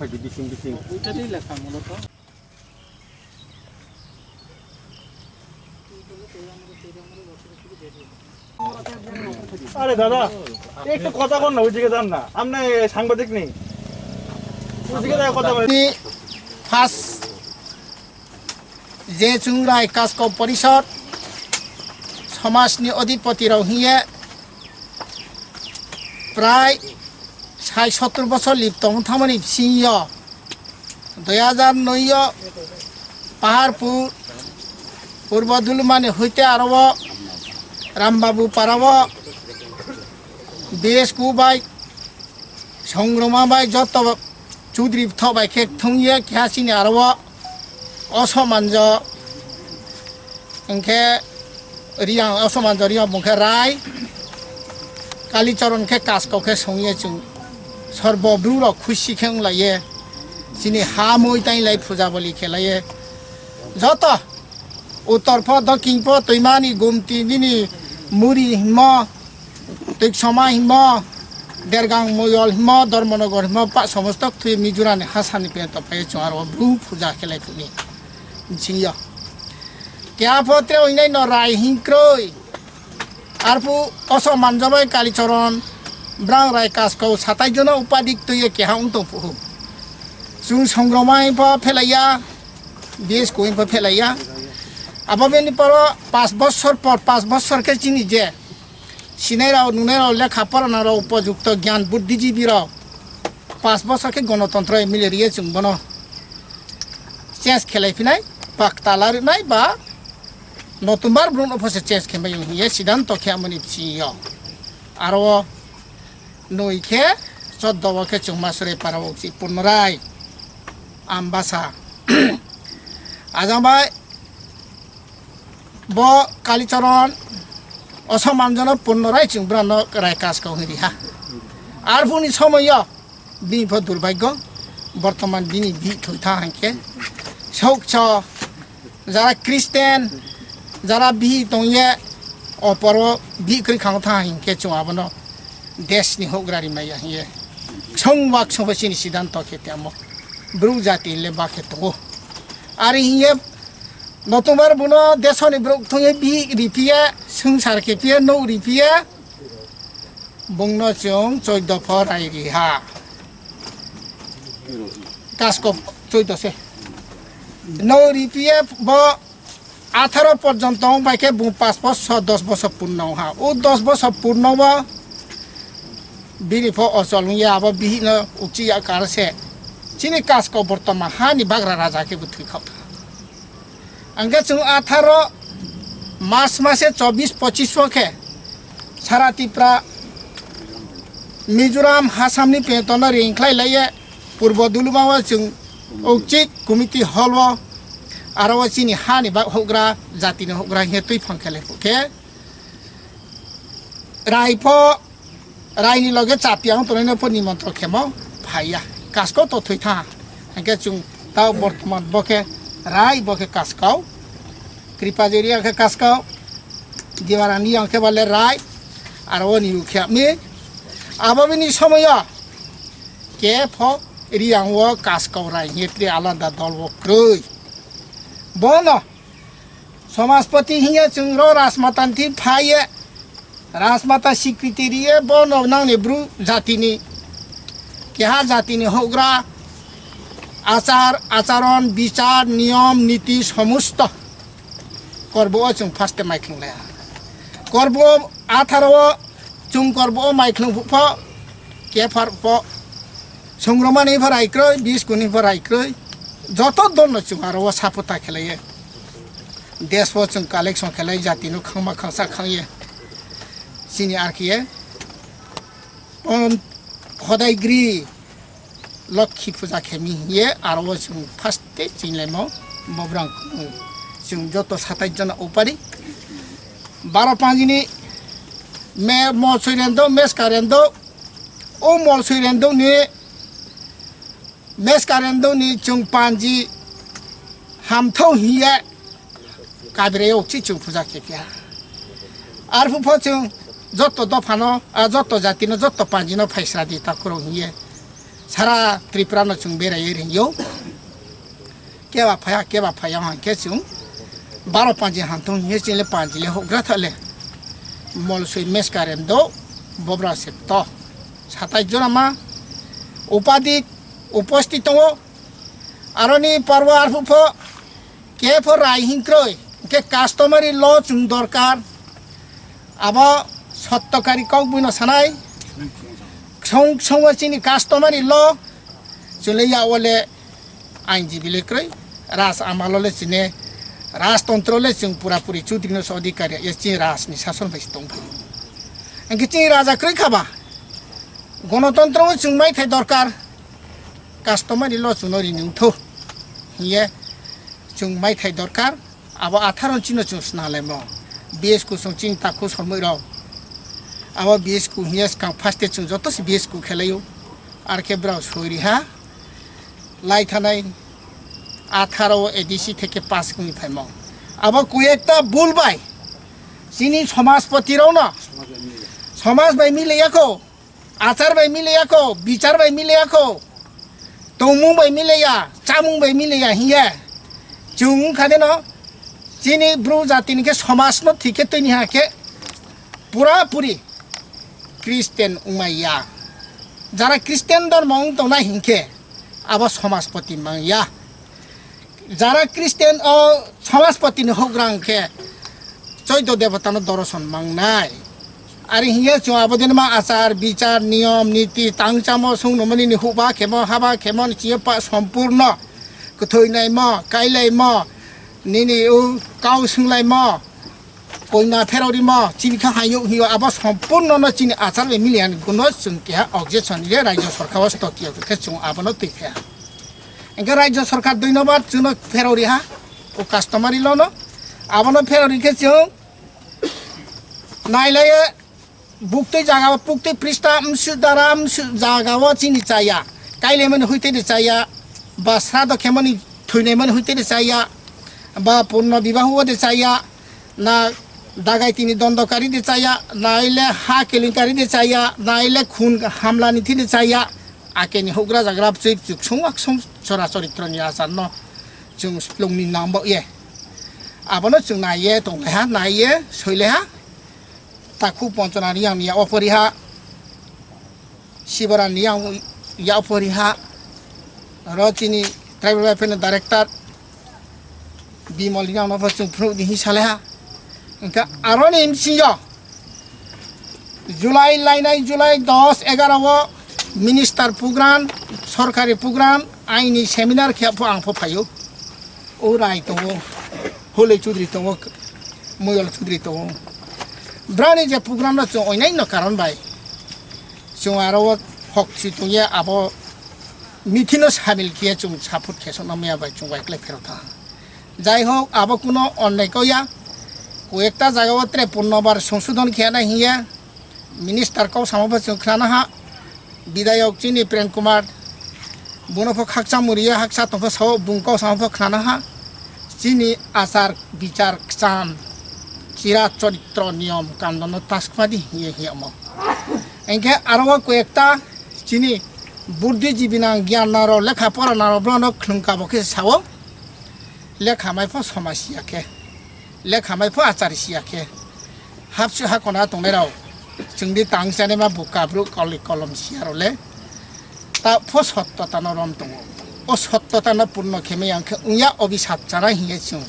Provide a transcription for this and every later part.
থাকে বিশিং ওইটাতেই লেখা মূলত। আরে দাদা একটু কথা বল না, ওইদিকে যান না, আপনি সাংবাদিক নেই, ওইদিকে কথা বলেন। ফার্স্ট যে চুংরাই কাস্কো পরিষদ সমাজনি অধিপতি রহিয়ে প্রায় ৬৭ বছর লিপ্তম থামনি সিংহ 2009 পাহাড়পুর পূর্ব দুলুমানি হইতে আরব রামবাবু পারাব Bsco বাই সংগ্রামা বাই যত চৌধুরী থবাই খেক থুইয়ে খেয়াছিনি আরব অসমাঞ্জ এনকে রিয়াং অসমাঞ্জ রিয়াং মুখে রায় কালীচরণ খে কাজকে সঙ্গে চুং সর্বব্রুর খুশি খেলাইয়ে চিনি হা মই তাই লাই পূজা বলি খেলাইয়ে যত উত্তরফ দক্ষিণফ তৈমানি গুমতি দিনি মুড়ি হিম তৈসমা হিম দেরগাং ময়ল হিম ধর্মনগর হিম সমস্ত থুই মিজোরানি হাসানি পেয়ে তপাই চুং আর ব্রু পূজা খেলাই ফুনি ঝিয়া কেয়া পত্রে অন্যান্য রায় হিংক্রই আর পু অসমাঞ্জবাই কালীচরণ ব্রাং রায় কাজকौ 27 জন উপাধিক তৈয়ে কেহা উন্ত ফুহু চুং সংগ্রামাই ফেলাইয়া Bsco ফেলাইয়া আবাবেনি পর 5 বছর পর 5 বছরকে চিনি যে সিনাইরাও নুনাইরাও লেখা পড়ানোর উপযুক্ত জ্ঞান বুদ্ধিজীবীরাও 5 বছরকে গণতন্ত্র মিলিয়ে চুংবন চেঞ্জ খেলাই ফিনাই পাকতালার নাই বা নতুনবার ব্রুন অফিসে চেঞ্জ খেমাই হিয়ে সিদ্ধান্ত খেয়ামনি চিয় আর নইখে 14 চুমাসরে পারাও পুনরায় আমবাসা আজামাই ব কালীচরণ অসমানজন পুনরায় চুংব্রান রায় কাজকौ হইরিহা আর বুনি সময় বিফ দুর্ভাগ্য বর্তমান বিনি বি থইথা হাঁকে সৌক্ষ যারা খ্রিস্টান যারা বি তংয়ে অপর বি করি খাওয়া হিংকে চুয়াবন দেশনি হগ্রারি মাইয়া হিয়ে সংবাক সবসিনি সিদ্ধান্ত খেতে আম ব্রু জাতি লেবা খেতো আর হিয়ে নতুনবার বুনো দেশনি ব্রুক থয়ে বি রিপিয়ে সংসার খেপিয়ে নৌ রিপিয়ে বংন চং 14 ফর আইরিহা কাজকौ 14 সে নৌ রিপিয়ে ব 18 পর্যন্ত বাইকে 5 বছর 10 বছর পূর্ণ হা ও 10 বছর পূর্ণ বা বিনিফ অচল ইয়া আবার বিহীন উচি আকারসে চিনি কাজকौ বর্তমান হানি বাগরা রাজাকে বুথি খাওয়া আঙ্গে চুং 18 মার্চ মাসে 24-25 কে সারা ত্রিপুরা মিজোরাম হাসামনি পেতন রিংখ্লাই লাইয়ে পূর্ব দুলুমাওয়া চুং ঔচিক কমিটি হল আর চিনি হানি বা হগ্রা জাতিনি হগ্রা হেতুই ফাংখেলে ফুকে রাইফ রাইনি লগে চাপিয়াং তনে ফ নিমন্ত্রণ খেম ভাইয়া কাজকौ তো থইথা আঙ্গে চুং তাও বর্তমান বকে রায় বকে কাজকौ কৃপাজরি আঁকে কাজকौ দিওয়ারানি আঁকে বলে রায় আর ও নিউ খেমি আবাবিনি সময় কে ফ রিয়াং ও কাজকৌ রায় হেত্রে আলাদা দল ক্রই বন সমাজপতি হিয়ে চুংর রাজমাতান্তি ফাইয়ে রাজমাতা স্বীকৃতি দিয়ে বন নাংনি ব্রু জাতিনি কেহা জাতিনি হগ্রা আচার আচরণ বিচার নিয়ম নীতি সমস্ত করব চুং ফার্স্টে মাইখ্লুংলায় করব 18 চুং করব মাইখ্লুং ফুফ কে ফার প সংগ্রামানি ফরাইক্রই Bsco ফরাইক্রই যত দন্য চুং আর ও সাপোতা খেলাইয়ে দেশ চুং কালেকশন খেলাই জাতিনো খাংমা খাংসা খাইয়ে চিনি আর কি হদাইগ্রি লক্ষ্মী পূজা খেমি হিয়ে আর ও চুং ফার্স্টে চিনলাইম বব্রাং চুং যত 27 জন উপারি 12-5 মে মল সৈরেন্দ মেস কারেন্দ ও মল সৈরেন্দ নি মেস কারেন্দ নি চুং পাঞ্জি হামথৌ হিয়ে কাবরে অক্সি চুং পূজা খেকিয়া আর ফুফ চুং যত দফানো যত জাতিনো যত পাঞ্জিনো ফাইসরা দি তাকুরো হিয়ে सारा त्रिपुरा न चुं बेरायो रियो केबा फाया हां के चुं 12 हांतों ये चिले 5 ले होग्रा थाले मलसुई मेसकारेम दो बब्रा से तो 27 जनमा उपाधि उपस्थित हो आरोनी पर्व आरफुफो के फो राइहिंक्रोय के कास्टमारी ल चुं दरकार अब सत्तकारी कौक बुनो सानाय संवचिनी कास्टमारी ल चुले या ओले आइनजीबी लेक्रय राज आमालले चिने राजतन्त्रले चुं पुरापुरी चुदिनो अधिकारी ये चि राजनि शासन बायस दं एंगे चि राजा क्रय खाबा गणतन्त्र चुं माइथाय दरकार कास्टमारी ल चुनरि नुथो हिये चुं माइथाय दरकार अब 18 चिनो चुं स्नाले म Bsco song ching taku sormoi raw aba Bsco hias kang faste chung joto si Bsco khelayo ar ke braw soiri ha lai thanai 18 edisi থেকে 5 কুনি ফাইম aba কয়েকটা বুলবাই চিনি সমাজপতি রাও না সমাজ বাই মিলে ইয়াকো আচার বাই মিলে ইয়াকো বিচার বাই মিলে ইয়াকো তমু বাই মিলে ইয়া চামু বাই মিলে ইয়া হিয়া chung খাদে না চিনি ব্রু জাতিন के समाज न थिके तैनि हाके पूरा पूरी क्रिस्टियन उमाया जरा क्रिस्टियन धर्म तो ना हिंके अब समाजपति माया जरा क्रिस्टियन समाजपति ने होग्रांग के चौदह देवता न दर्शन मांगनाय आरो हिया जो आबदिन मा आचार विचार नियम नीति तांगचामो सुंगनमनि नि हुबा खेमो हाबा खेमन चियपा सम्पूर्ण कथैनाय म काइलाय म निनी उ काउ सुंगलाय म कोइना फेरावरि म चिनिखा हायो हियो अब सम्पूर्ण न चिनि आचार बे मिलियान गुनो सुंके ऑब्जेक्शन ले राज्य सरकार वास्तकियो के चुं आबनो तैफा एंगे राज्य सरकार दैनबाद जुनो फेरावरि हा ओ कास्टमारि ल न आबनो फेरावरि के चुं नाइलाय बुक्ते जागा पुक्ते पृष्ठा सुदाराम जागाव चिनि चाया काइले मन हुइते चाया बा श्राद्ध खेमनि थुइने मन हुइते चाया बा पूर्ण विवाह दे चाया ना दागाइतिनी दंडकारी दे चाया नाइले हा केलिंकारी दे चाया नाइले खून हमला नीति दे चाया आकेनि होग्रा जाग्रा चुक चुक संवाक सं चरा चरित्रनि आचार न जों स्प्लंनि नाम ये आबनो जों नाये दंहा नाये सैलेहा ताकु पंचनारि आंनि अपरिहा शिवरानि आं या अपरिहा रचिनि ट्राइबल वेलफेयर डाइरेक्टर बिमलिना न फचुं फ्रु दिहि सालेहा इनका आरो नेमसियो जुलाई लाइनाय जुलाई 10 11 वो मिनिस्टार प्रोग्राम सरकारी प्रोग्राम आइनि सेमिनार खेप आं फफायो ओ राय तो होले चौधरी तो मोयल चौधरी तो ब्रानि जे प्रोग्राम न जो ओइनाय न कारण बाय जो आरो हक्सि तो ये आबो मिथिनो सामिल किया जों सापुट केसन नमिया बाय जों बाइकले फेरथा যাই হোক আব কোনো অন্যায় কইয়া কয়েকটা জায়গাতে পুনর্বার সংশোধন খেয়ানা হিয়া মিনিস্টারকেও সামবাসন খানা হা বিধায়ক চিনি প্রেম কুমার বনফ খাকসা মুরিয়া হাকসা তফ সাও বুংকাও সামফ খানা হা চিনি আচার বিচার চাম চিরা চরিত্র নিয়ম কান্দন তাস্কমাদি হিয়ে হিয়াম এনকে আরো কয়েকটা চিনি বুদ্ধিজীবী না জ্ঞান নার লেখা পড়া নার ব্রণ খ্লুঙ্কাবকে সাও लेखा माइफो समासियाखे लेखा माइफो आचारिसियाखे हाबसु हाकना तंगनेराव जोंनि तांगसाने मा बुकाब्रु कलि कलम सियारले ता फो सत्यता न रम दङ ओ सत्यता न पूर्ण खेमे आंखे उया अभिशाप जाना हिए छु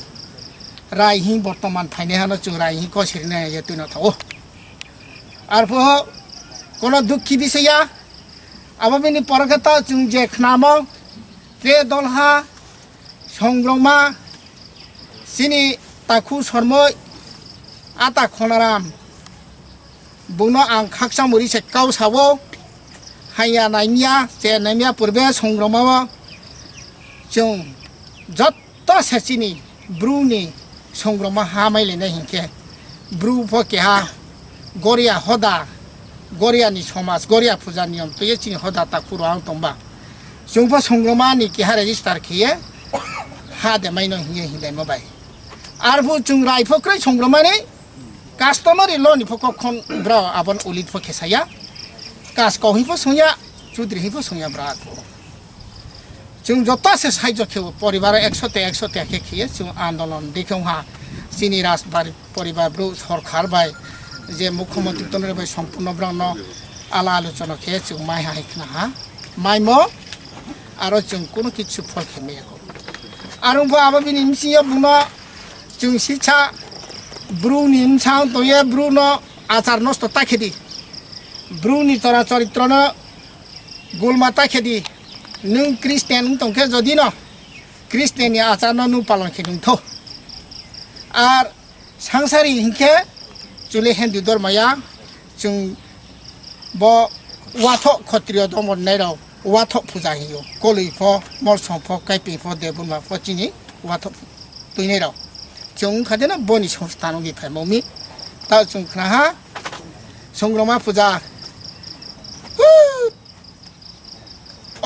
राय हि वर्तमान थाइने हानो छु राय हि कसिरने यतु न थाओ आरफो कोनो दुखी विषया आबबिनि परगता जों जे खनाम त्रे दलहा संग्रामा सिनी ताकु सरमय आता खनाराम बुनो आं खाकसा मुरि से काउ सावो हाया नाइमिया जे नाइमिया पूर्वे संग्रामा जों जत्त सेचिनि ब्रुनि संग्रामा हामाइलेने हिंके ब्रु फकेहा गरिया हदा गरियानि समाज गरिया फुजा नियम तो ये चिनि हदा ताकु राव तंबा जोंफा संग्रामा नि के हारे रिस्टार खिए हा दे माइनो हिए हिले मबाय आरफु जों रायफक्रै संग्रामानि कास्टमारि लनि फक खन ब्रा आबन उलित फकेसाया कास कहिफो संया चुद्री हिफो संया ब्रात जों जतासे साइज खेव परिवार 100 खे खिए जों आंदोलन देखौ हा चिनी राजबारी परिवार ब्रु सरकार बाय जे मुख्यमंत्री तनरे बाय संपूर्ण ब्रान आला आलोचना खे जों माइ हाइखना हा माइ म आरो जों कोनो किछु फल खेमेको आरो बाबा बिनि मिसिया बुना जों सिछा ब्रुनि इनसा तये ब्रुनो आचार नष्ट ताखेदि ब्रुनि चरा चरित्रन गोलमा ताखेदि नों ख्रिस्टियान तंखे जदि न ख्रिस्टियाननि आचार नु पालन खेदुं थो आर सांसारि हिंखे जुले हिन्दु धर्मया जों ब वाथ क्षत्रिय दम नायराव वाथ फुजा हियो कलैफ मलसंफ काइपिफ देबुमाफ चिनि वाथ तुइनायराव जों खादेना बनि संस्थान निफ्राय ममि ता जों खनाहा संग्रामा फुजा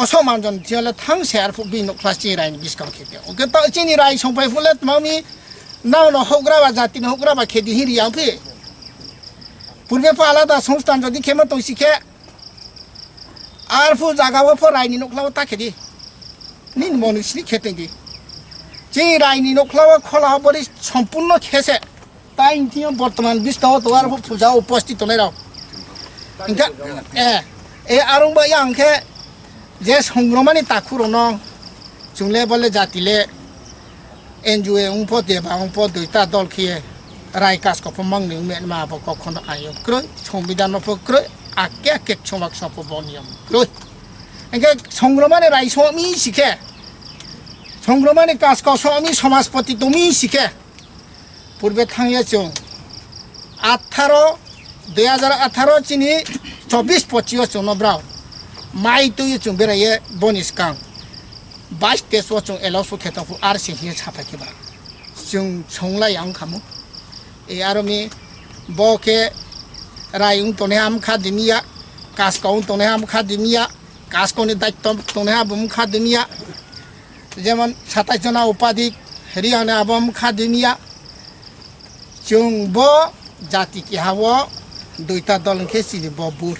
असमानजन थियाले थां शेयार फु बिनो क्लास ची राइन बिस्काउ खेते ओके ता चिनि राइ संपाइ फुले ममि नाव न होग्रा बा जाति न होग्रा बा खेदि हिरि आफे पूर्वे पाला दा संस्थान जदि खेमा तो सिखे आर फु जागाव फो राइनि नक्लाव ता खेदि निन मनुष्यनि खेतेदि जे राइनि नक्लाव खला बरि सम्पूर्ण खेसे ताइन थियो वर्तमान बिस्ताव तो आर फुजा उपस्थित नै राव इनका ए आरंग बा यांखे जे संग्रामानि ताखुरो न जुंले बले जातिले एनजुए उंपो देबा उंपो दुइता दल खिए राय कासको फमंगनि मेन मा बको खन आयो क्रो संविधान फक्रो आके के छमाक सप बनियम क्रो एंगे संग्रामानि राय समी सिखे संग्रामानि कासको समी समाजपति तमी सिखे पूर्वे थांगे जों 2018 चिनि 24-25 जों ब्राव माइ तुय जों बेराये बनिस कां 22 जों एलावसो खेताफु आर सिहि छाफाखिबा जों संलाय आं खामु ए आरमी बके रायुं तने आम खादिमिया कासकाउ तने आम खादिमिया कासकोनि दायित्व तने आबम खादिमिया जेमन 27 जना उपाधिक हरियाना आबम खादिमिया जों ब जाति कि हावो दुइता दल के सिनि बबुर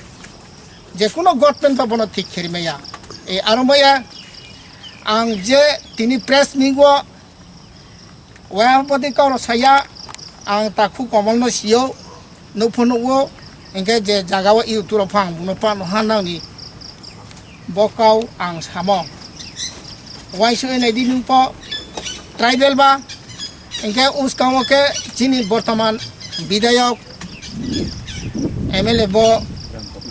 जे कोनो गवर्नमेन्ट बनो ठीक खेरिमाया ए आरमया आं जे तिनि प्रेस मिगो वापति काउर साया आं ताखु कमल न सियो नफुनवो एंगे जे जागाव इउटुब फां बुनो पान हानानि बकाव आं सामो वाइसो एनायदि नुप ट्राइबेल बा एंगे उसकाव के चिनि वर्तमान विधायक एमएलए बो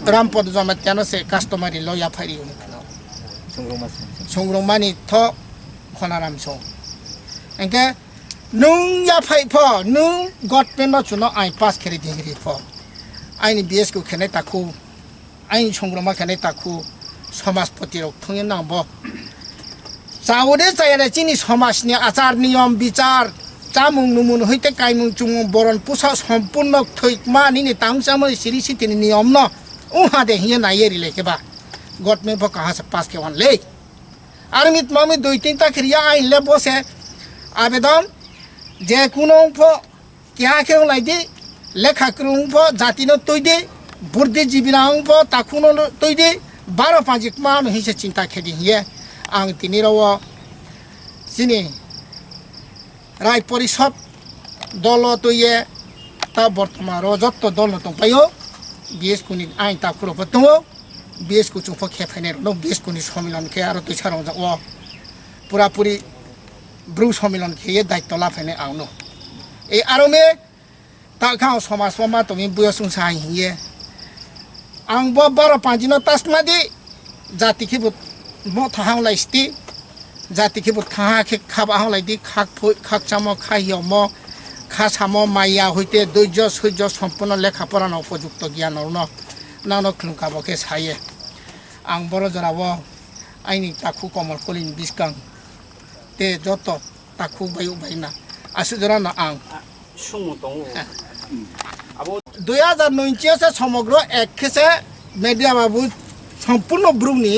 रामपद जमात्यानो से कास्टमारि लया फारि संग्रामानि थ खनाराम सं एंगे नों या फाइफ नों गवर्नमेन्ट चुनो आइ पास खेरि दिगिरि फ आइनि बीएसको खेने ताखु आइनि संग्रामा खेने ताखु समाजपति रक थंगे नांबो चावदे चायरे चिनि समाजनि आचार नियम विचार चामुं नुमुन हइते काइमुं चुमुं बरन पुसा सम्पूर्ण थैकमानि नि तांसाम सिरि सितिनि नियम न उहा दे हिया नायेरि लेखेबा गवर्नमेन्ट फ कहा से पास केवन ले आरमित मामी 2-3 ता क्रिया आइन ले बसे आवेदन जे कुनो फ क्या केउ लाइदि लेखा क्रुं फ जाति न तोइदे बुर्दे जिबिनां फ ताखुनो तोइदे 12-5 मान हिसे चिंता खेदि हिए आं तिनि राव सिनि राय परिषद दल तोये ता वर्तमान रजत दल न तंपायो बीएसको नि आइन ताखुरो पतंगो बीएसको चुफ खेफाइने न बीएसको नि सम्मेलन के आरो तुइसारं जा ओ पूरा पूरी ब्रु सम्मेलन के ये दायित्व लाफाइने आउनो ए आरो मे ता गाव समाज मा तमि बुयसुं साइ हिए आं ब 12-5 न तासनादि जाति के मथा हांलाइस्ति जाति के खा के खाबा हांलाइदि खाक चामो खाइयम खासामो माइया हइते धैर्य सैर्य सम्पूर्ण लेखा पढ़ानो उपयुक्त ज्ञान न नानो खुलुंखाबके साये आं बर जराबो आइनि ताखु कमल कलिन बिस्कां ते जत ताखु बायु बायना आसु जरा न आं सुमु दङ आबो 2009 से समग्र एकखेसे मेडिया बाबू सम्पूर्ण ब्रुनि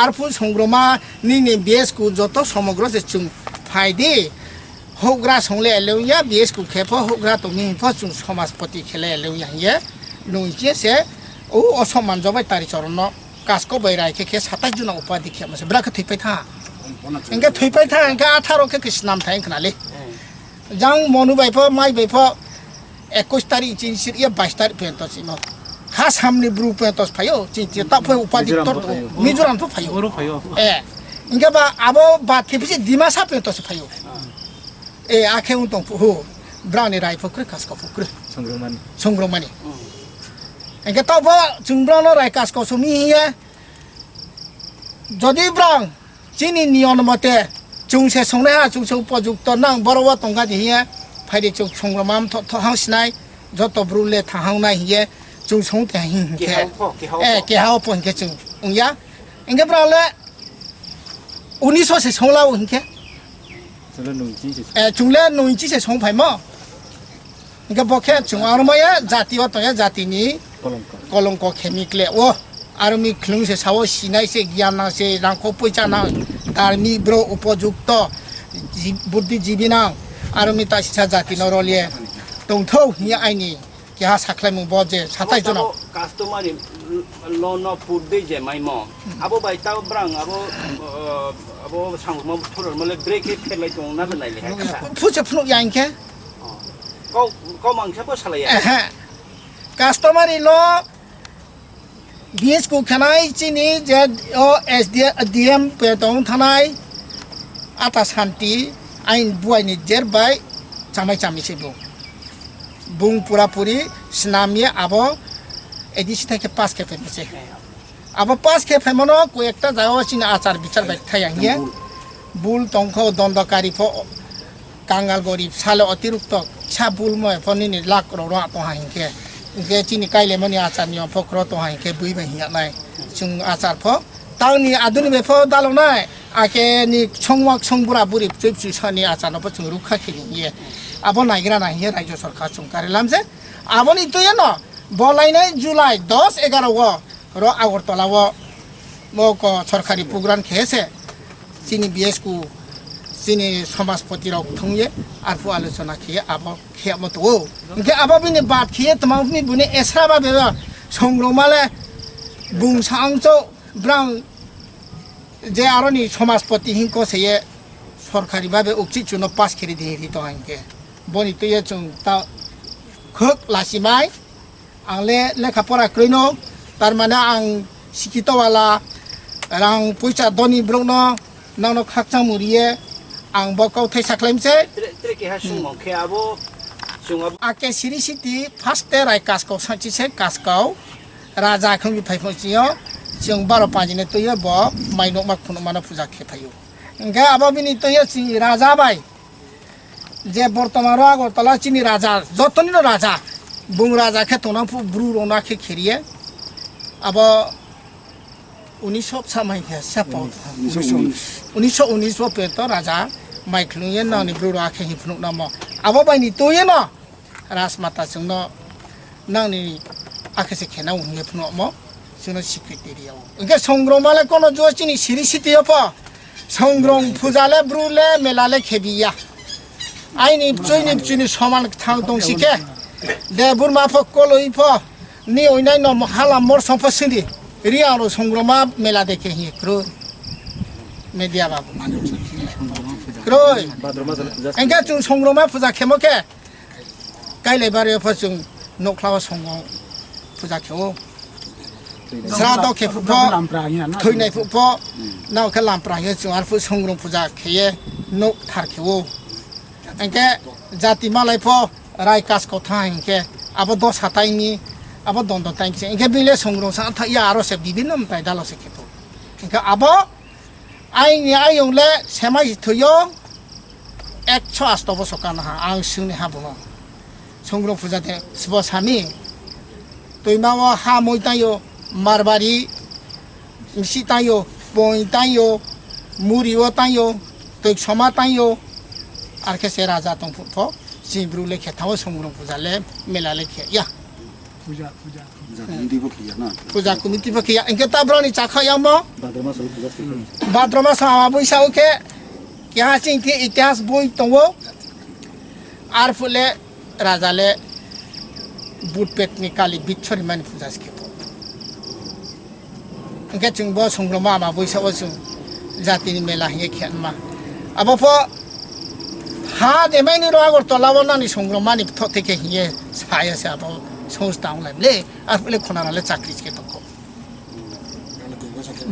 आरफु संग्रमा निनि बीएसको जत समग्र से चुं फाइदे होग्रा संले एलेउया बीएसको खेफो होग्रा तो मिफो चुं समाजपति खेले एलेउया ये नोइचे से ओ असमान जबाय तारि चरण कास्को बैराय के 27 जुन उपाधि खे मसे ब्राख थैपाय था इनका थैपाय था इनका 18 के किस नाम था इनकनाले जां मनु बाइफो माइ बाइफो 21 तारिख चिनसिर या 22 तारिख पेंतस इनो हा सामने ब्रु पेंतस फायो चिनति ताप उपाधि तर मिजोराम तो फायो ए इनका बा आबो बात के पिसे दिमासा पेंतस फायो ए आखे उन तो हो ब्राउनी राय फक्र कास्को फक्र संग्रमani इनका ताप जुंब्रानो राय कास्को सुमी हिया जदि ब्रां चिनि नियन मते चुंसे संनाया चुंसे उपयुक्त नां बरवा तंगा दिहिया फाइदे चुं संग्रामाम थ हाउसनाय जत ब्रुले थाहांनाय हिये चुं संते हिं के हाव पन के चुं उया इनके ब्राले 1900 से संलाव हिंके चुंले नोंची से संफाय म इनके बखे चुं आरमया जाति व तया जातिनि कलंक केमिकले ओ आर्मी क्लुं से साव सिनाय से ज्ञान से रांखो पैसा ना आर्मी ब्रो उपयुक्त बुद्धिजीवी ना आर्मी तासिसा जाति नरलिए दंथौ हि आइनि क्या साख्लायमु बजे 27 जन कास्टमारि लोन पुदे जे माइमो आबो बाइता ब्रां आबो सांगमो थुर मले ब्रेक फेलाय दं ना बनायले फुसे फुनु याइनके को मांगसाबो सालाया कास्टमारि लो Bsco खानाय चिनि जे SDM पे दं थानाय आटा शान्ति आइन बुआइनि जेरबाय चामाय चामिसे बुं पुरापुरी स्नामिया आबो एदिसि थाके पास के फेमसे आबो पास के फेमनो को एकटा जाओ चिनि आचार विचार बाय थायांगे बुल तंखो दंडकारी फ कांगाल गरीब साले अतिरिक्त छा बुल मय फनिनि लाख करोड़ तो हांके के चिनि काइले मनि आचार नियम फक्र तो हांके बुइ बाय हियानाय जों आचार फ तांनि आदुनि बेफ दालनाय आके नि संवाक संबुरा बुरि चुपचु सानि आचार न जों रुखा खिलिए आबो नागिरा नाहिए राज्य सरकार चुंकारे लामजे आबोनि तोय न बलाइनाय जुलाई 10 11 व र आगरतला व मक सरकारी प्रोग्राम खेसे चिनि Bsco चिनि समाजपति रक थंगे आरफु आलोचना खिए आबो खेमतो इनके आबो बिनि बात खिए तमाउनि बुने एसाबा बे संग्रमाले बुंसांचो ब्रां जे आरोनि समाजपति हिंको सेये सरकारी भाबे उक्ति चुनो पास खेरि दिहि तो हांके बनि तोय जों ता खोक लासिमाय आंले लेखा परा क्रैनो तारमाने आं सिकित वाला रां पैसा दनि ब्रनो नानो खाकचा मुरिये आं बकाव थै साख्लाइमसे त्रेके हा सुंग खे आबो सुंग आके सिरि सिटी फर्स्ट राय कास्को साचिसे कास्को राजा खंबि फाइफसियो जों 12 पाजिने तोय ब माइनो मा खुनो माना पूजा खेफायो इनका आबो बिनि तोय सि राजा बाय जे बर्तमान आगरतला चिनि राजा जतनिनो राजा बुं राजा के तोना ब्रु रोना के खेरिए अब 1900 सामाय के सपो 1919 पे तो राजा माइख्लुये ननि ब्रु राखे हिफनु नाम अब बायनि तोय न राजमाता जोंन नांनि आखेसे खेना हिफनु म जोंनो सेक्रेटारियाव इनके संग्रमाले कोनो जोचिनि सिरि सिटियो प संग्रम फुजाले ब्रुले मेलाले खेबिया आइनि चुइनि समान थां दंसिके दे बुरमा फकलइ फ नि ओइनाय न हाला मर संपसिनि रियारो संग्रमा मेला देखे हि क्रो मेडिया बाबू क्रो एंगा जों संग्रमा फुजा खेमके काइले बारे फ जों नख्लावा संग फुजा खेओ श्राद्ध खेफु थैनाय फु नावखे लामप्रायो जों आरो संग्रम फुजा खेये नक थार खेओ एंके जाति मालाय फ राय कास्को थांके आबो 10 हातायनि आबो दन्द ताइंसे एंके बिले संग्रम सा था या आरो से बिबिन मताय दालसे खेफु एंके आबो आइनि आयौले सेमाय थयो 108 बसकाना आं सुनि हाबो संग्रम फुजा दे सिबो सामि तैमावा हा मोइतायो मारबारी मिसि तायो पय तायो मुरिओ तायो तै समा तायो आरके से राजा तंग फुफो जिब्रु लेखे थाव संग्रम फुजाले मेला लेखे या पूजा कमिटि बखिया इनके ताब्रनि चाखाया म भाद्रमा सा बैसागु के क्या चिंके इतिहास बय तंगो आर फुले राजाले बुट पेटनि काली बिच्छरी मानि फुजा के Engke chung bo songroma ma boisa bo chung jati ni mela hinge khen ma abo pho ha de mai ni ro Agartala bo na ni songroma ni tho te ke hinge saya sa abo source down le ar le khona le chakri ke to ko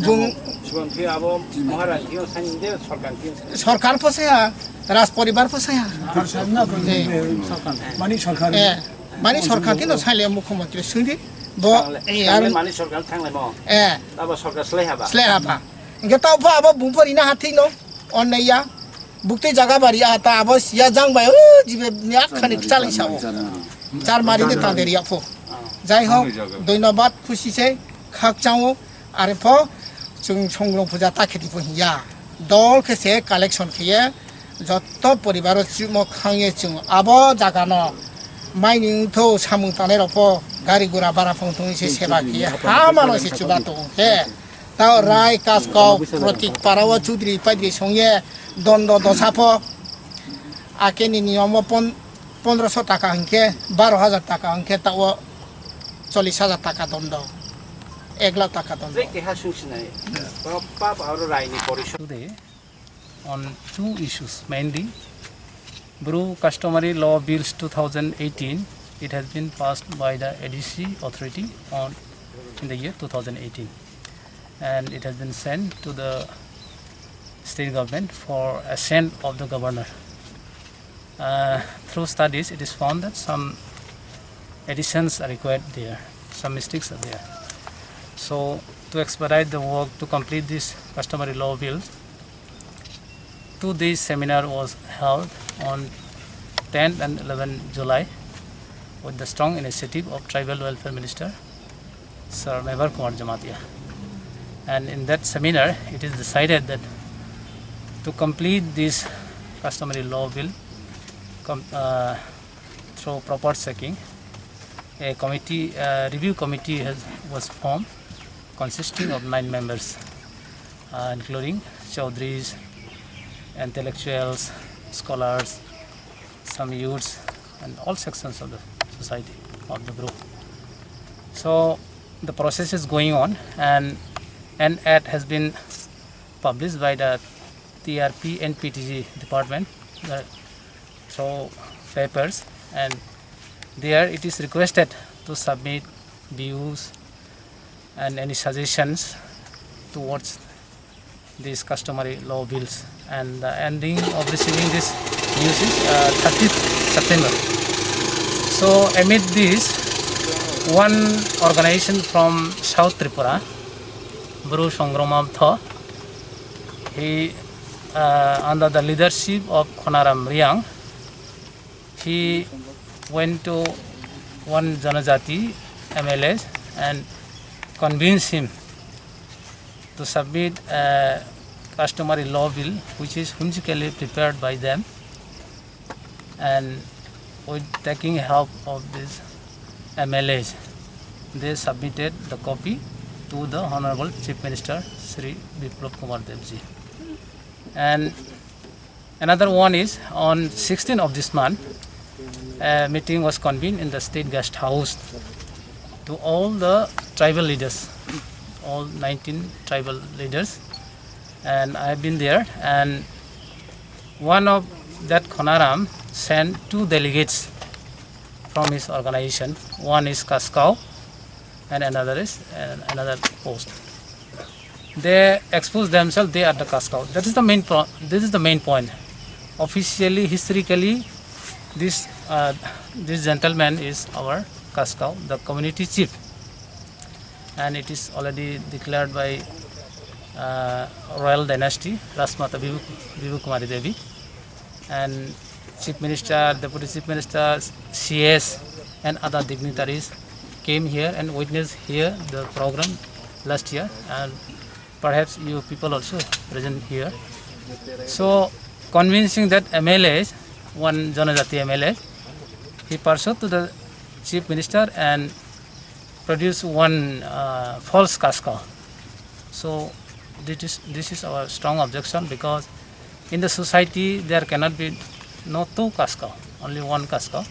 bung Sebab tu abo Maharaj kio sanjde sarkar kio. সরকার ফসায়া রাজ পরিবার ফসায়া মানে সরকার কিন্তু সাইলে মুখ্যমন্ত্রী সুইদি ব আর মানে সরকার থাকলে ম তারপর সরকার স্লেহাবা স্লেহাবা ইনকে তাও আবার বুমফরিনা হাতি ন অন্যাইয়া বুকতে জায়গা বাড়ি আতা আবার সিয়া জাংবাই ও জিবে খানি চালাইছাও চার মারিতে তাদের ইয়াফো যাই হোক ধন্যবাদ খুশিছে খাক চাও আর ফ जों संग्राम पूजा ताखेति फहिया दल खेसे कालेक्शन खिये जत्त परिवार जुम खांगे जों आबो जागानो माइनि थौ सामु ताने रप गारि गुरा बारा फंथुं से सेवा खिये हा मानो से चुबा तो हे ता राय कासको प्रतीक पाराव चौधरी पाद्री संगे दंड दसाफ आकेनि नियम 1500 টাকা अंके 12000 টাকা अंके ताव 40000 টাকা दंड 1 লাখ টাকা দন্ড Today on two issues mainly Brew Customary Law Bills 2018 it has been passed by the ADC authority in the year 2018 and it has been sent to the state government for assent of the governor. Through studies it is found that some additions are required there, some mistakes are there. So to expedite the work to complete this customary law bills, 2 days seminar was held on 10th and 11th July with the strong initiative of Tribal Welfare Minister Sir Mevar Kumar Jamatia. And in that seminar it is decided that to complete this customary law bill through proper checking, a committee review committee was formed consisting of 9 members, including chaudhries, intellectuals, scholars, some youths, and all sections of the society of the group. So the process is going on, and an ad has been published by the TRP and PTG department through papers, and there it is requested to submit views and any suggestions towards these customary law bills, and the ending of receiving this news is 30th September. So amid this, one organization from South Tripura, Brew Motha, he under the leadership of Khonaram Reang, he went to one Janajati MLA and convince him to submit a customary law bill which is whimsically prepared by them, and with taking help of these MLAs they submitted the copy to the Honorable Chief Minister Sri Biplab Kumar Devji. And another one is on 16th of this month a meeting was convened in the State Guest House to all the tribal leaders, all 19 tribal leaders, and I have been there, and one of that Khonaram sent 2 delegates from his organization. One is Kaskau and another is another post. They expose themselves, they are the Kaskau. That is the main this is the main point. Officially, historically, this gentleman is our Kaskau, the community chief, and it is already declared by royal dynasty Motha Bibu Kumari Devi, and Chief Minister, Deputy Chief Minister, CS and other dignitaries came here and witnessed here the program last year, and perhaps you people also present here. So convincing that MLAs, one Janajati MLA, he pursued to the Chief Minister and produced one false Kaskau. So this is our strong objection, because in the society there cannot be no 2 Kaskau, only 1 Kaskau.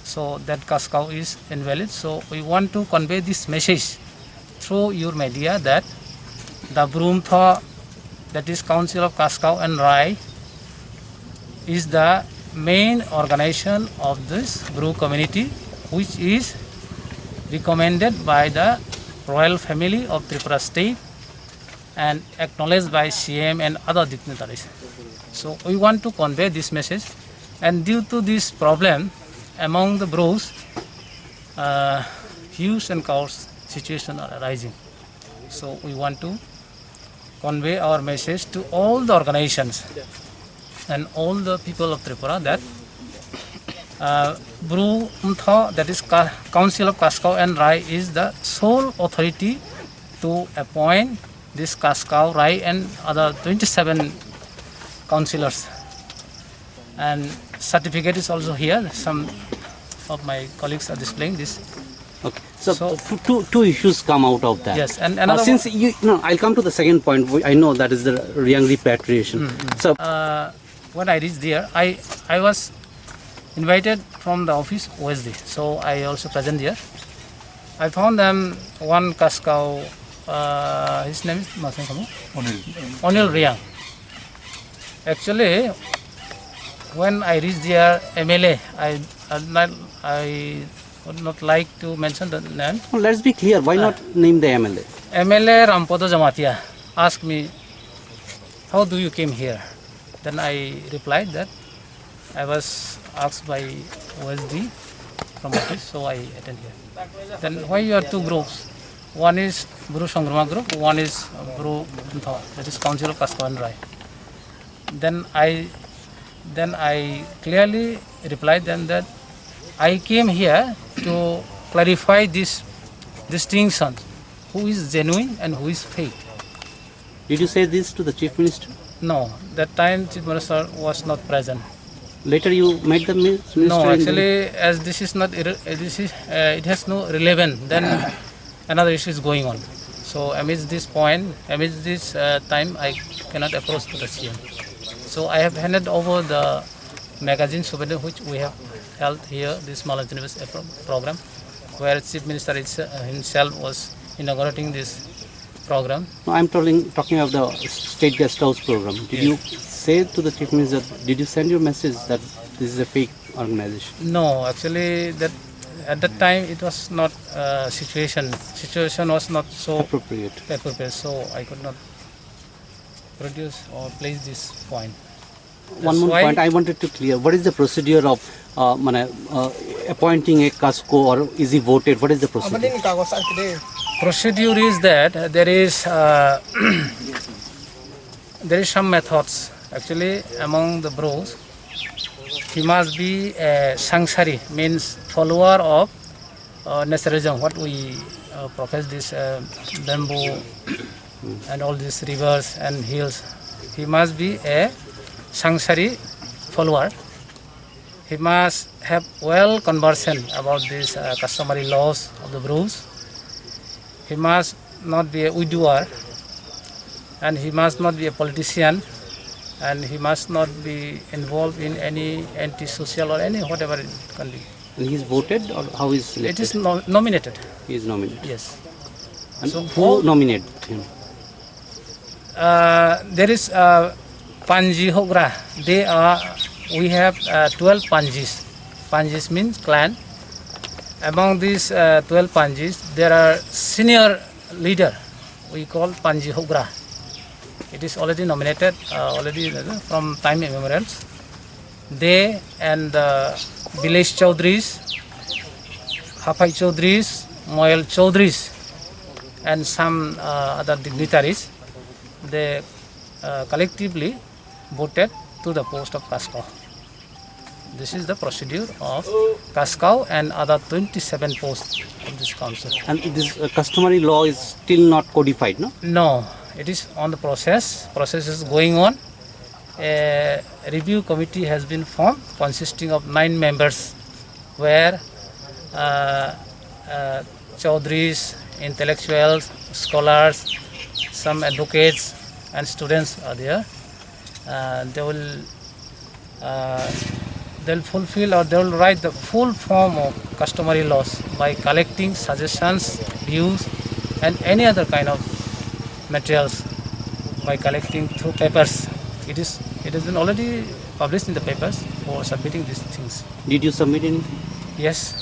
So that Kaskau is invalid. So we want to convey this message through your media that the Motha, that is Council of Bsco and Rai, is the main organization of this Bru community, which is recommended by the royal family of Tripura state and acknowledged by CM and other dignitaries. So we want to convey this message, and due to this problem among the Brus, huge and chaos situation are arising. So we want to convey our message to all the organizations and all the people of Tripura that Bru Motha, that is Council of Bsco and Rai, is the sole authority to appoint this Bsco, Rai and other 27 councillors. And certificate is also here. Some of my colleagues are displaying this. Okay. So two issues come out of that. Yes, and another since you no, I'll come to the second point. I know that is the Reang repatriation. So when I reached there, I was invited from the office OSD, so I also present there. I found them one Bsco, his name is Onil Reang. Actually, when I reached there, MLA, I would not like to mention the name. well, let's be clear. Why not name the MLA? MLA Rampodo Jamatia asked me, how do you came here? Then I replied that I was asked by OSD from office, so I attend here. Then why you are two groups? One is Bru Sangrama group, one is Bru Motha, that is Council of Bsco and Rai. Then I clearly replied them that I came here to clarify this distinction, who is genuine and who is fake. Did you say this to the Chief Minister? No, that time Chief Minister was not present. Later you met the Minister? No, actually, as this is not, it has no relevance, then another issue is going on. So amidst this point, amidst this time, I cannot approach to the CM. So I have handed over the magazine souvenir which we have held here, this Malanchabas program, where Chief Minister himself was inaugurating this program. No, I'm talking of the State Guest House program. Did you say to the Chief Minister, did you send your message that this is a fake organization? No, actually, that at that time it was not situation was not so Appropriate. so I could not produce or place this point. One more point I wanted to clear. What is the procedure of appointing a Bsco, or is he voted? What is the procedure? Procedure is that there is there is some methods. Actually, among the Bros, he must be a sanctuary, means follower of naturalism. What we profess, this bamboo and all these rivers and hills. He must be a sanctuary follower. He must have well conversation about these customary laws of the Bros. He must not be a widower, and he must not be a politician, and he must not be involved in any anti-social or any whatever it can be. And he's voted, or how is selected? It is nominated. He is nominated. Yes. And So who nominated him? There is Panji Hogra. We have 12 Panjis. Panjis means clan. Among these 12 Panjis, there are senior leader. We call Panji Hogra. It is already nominated from time immemorials. They and Bilesh Chaudhrys, Hafai Chaudhrys, Moyal Chaudhrys, and some other dignitaries, they collectively voted to the post of Bsco. This is the procedure of Bsco and other 27 posts of this council. And this customary law is still not codified, no? No, it is on the process. Process is going on. A review committee has been formed consisting of 9 members, where Chaudhrys, intellectuals, scholars, some advocates and students are there. They'll fulfill, or they will write the full form of customary laws by collecting suggestions, views, and any other kind of materials by collecting through papers. It has been already published in the papers for submitting these things. Did you submit any? Yes.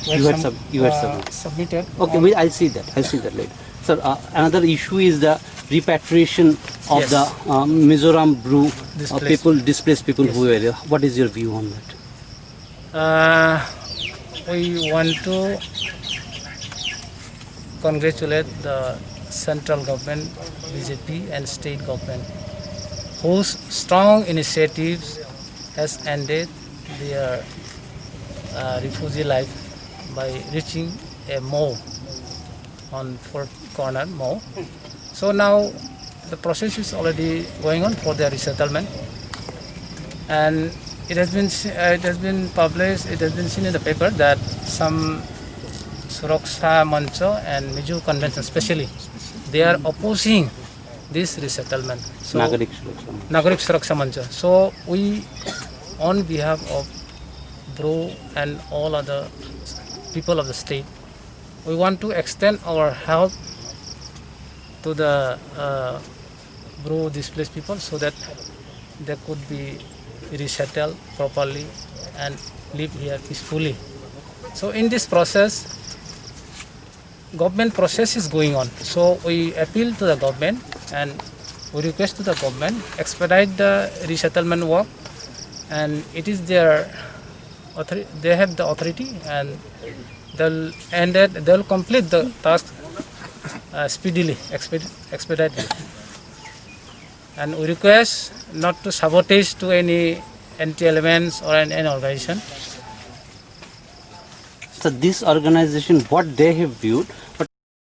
You had submitted. Submitted. Okay, wait, I'll see that. I'll see that later. Sir, another issue is the repatriation of Yes. the Mizoram brew Displaced. displaced people Yes. who were there. What is your view on that? We want to congratulate the central government, BJP, and state government, whose strong initiatives has ended their refugee life by reaching a mall on Fort Corner mall. So now the process is already going on for their resettlement, and it has been published. It has been seen in the paper that some Suraksha Mancha and Miju Convention, especially, they are opposing this resettlement. So Nagarik Suraksha. Nagarik Suraksha Mancha. So we, on behalf of Bro and all other people of the state, we want to extend our help to the Bro displaced people so that they could be resettled properly and live here peacefully. So in this process, government process is going on. So we appeal to the government and we request to the government expedite the resettlement work, and it is their they have the authority, and they'll complete the task speedily, expeditely. And we request not to sabotage to any anti-elements or any organization. So this organization, what they have viewed, but